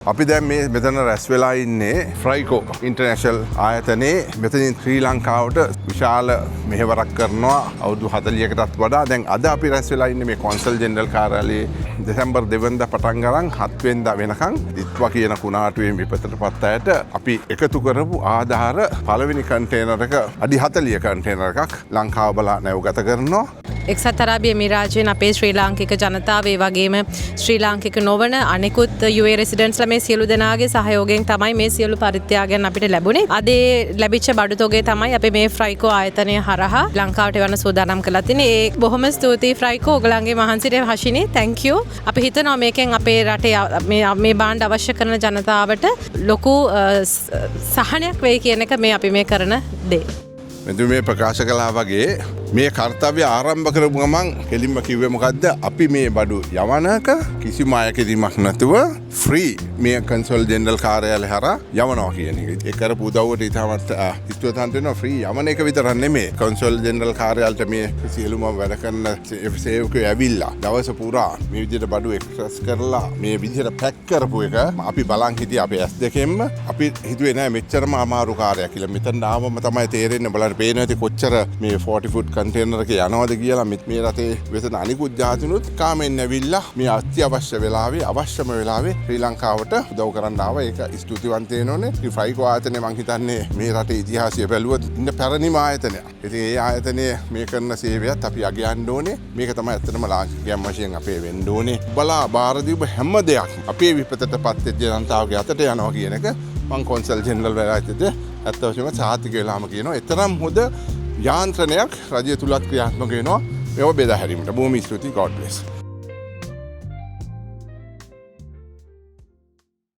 අපි දැන් මේ මෙතන රැස් වෙලා ඉන්නේ ෆ්‍රයිකෝ ඉන්ටර්නැෂනල් ආයතනයේ මෙතනින් ශ්‍රී ලංකාවට විශාල මෙහෙවරක් කරනවා අවුරුදු 40කටත් වඩා. දැන් අද අපි රැස් වෙලා ඉන්නේ මේ කොන්සල් ජෙනරල් කාර්යාලයේ දෙසැම්බර් 2 වෙනිදා පටන් ගන්න 7 වෙනිදා වෙනකන් දිත්වා කියන කුණාටුවේ විපතටපත් අයට අපි එකතු කරපු ආධාර පළවෙනි කන්ටේනර් එක අඩි 40 කන්ටේනර් එකක් ලංකාව බලා නැවගත කරනවා. එක්සත් අරාබි එමිරාජයෙන් අපේ ශ්‍රී ලාංකික ජනතාව ඒ වගේම ශ්‍රී ලාංකික නොවන අනෙකුත් UAE රෙසිඩන්ට්ස්ලා මේ සියලු දෙනාගේ සහයෝගයෙන් තමයි මේ සියලු පරිත්‍යාගයන් අපිට ලැබුණේ. අද ලැබිච්ච බඩු තොගේ තමයි අපි මේ ෆ්‍රයිකෝ ආයතනය හරහා ලංකාවට එවන්න සූදානම් කරලා තින්නේ. ඒ බොහොම ස්තුතියි ෆ්‍රයිකෝ, ඔයගලන්ගේ මහන්සියට හෂිනි. thank you. අපි හිතනවා මේකෙන් අපේ රටේ මේ බාණ්ඩ අවශ්‍ය කරන ජනතාවට ලොකු සහනයක් වෙයි කියන එක මේ අපි මේ කරන දේ. මෙතු මේ ප්‍රකාශ කළා වගේ මේ කර්තව්‍ය ආරම්භ කරපු ගමන් කෙලින්ම කිව්වේ මොකද්ද? අපි මේ බඩු යවනක කිසිම අයකදීමක් නැතුව ෆ්‍රී මේ කන්සල් ජෙනරල් කාර්යාලය හරහා යවනවා කියන එක. ඒ කරපු උදව්වට ඉතාමත් ස්තුතිවන්ත වෙනවා. ෆ්‍රී යවන එක විතරක් නෙමෙයි. කන්සල් ජෙනරල් කාර්යාලයට මේ සියලුම වැඩ කරන සේවකයෝ ඇවිල්ලා දවස පුරා මේ විදිහට බඩු එක්ස්ප්‍රස් කරලා මේ විදිහට පැක් කරපු එක අපි බලන් හිටියේ අපේ S2කින්ම. අපි හිතුවේ නෑ මෙච්චරම අමාරු කාර්යයක් කියලා. මෙතන ආවම තමයි තේරෙන්නේ. බලන්න පේනවා ඇති කොච්චර මේ 40 ෆුට් කන්ටේනර් එක යනවද කියලා. මේ රටේ වෙන අනිකුත් ජාතිනුත් කාමෙන් ඇවිල්ලා මේ අත්‍යවශ්‍ය වෙලාවේ අවශ්‍යම වෙලාවේ ශ්‍රී ලංකාවට උදව් කරන්න ආවා. ඒක ස්තුතිවන්ත වෙනෝනේ. මේ ෆ්‍රයිකෝ ආයතනය මං හිතන්නේ මේ රටේ ඉතිහාසය බැලුවොත් ඉන්න පැරණිම ආයතනයක්. ඉතින් ඒ ආයතනයේ මේ කරන සේවයත් අපි අගයන්න ඕනේ. මේක තමයි ඇත්තටම ලාංකිකයන් වශයෙන් අපේ වෙන්න ඕනේ. බලා බාර දීපු හැම දෙයක් අපේ විපතටපත් වෙච්ච ජනතාවගේ අතට යනවා කියන එක මං කොන්සල් ජෙනරල් වෙලාවට ඇත්ත වශයෙන්ම සාහිත්‍ය වෙලාම කියනවා. එතරම් හොඳ යාන්ත්‍රණයක් රජය තුලත් ක්‍රියාත්මක වෙනවා මේව බෙදා හැරීමට. බොහොම ස්තුතියි. God bless.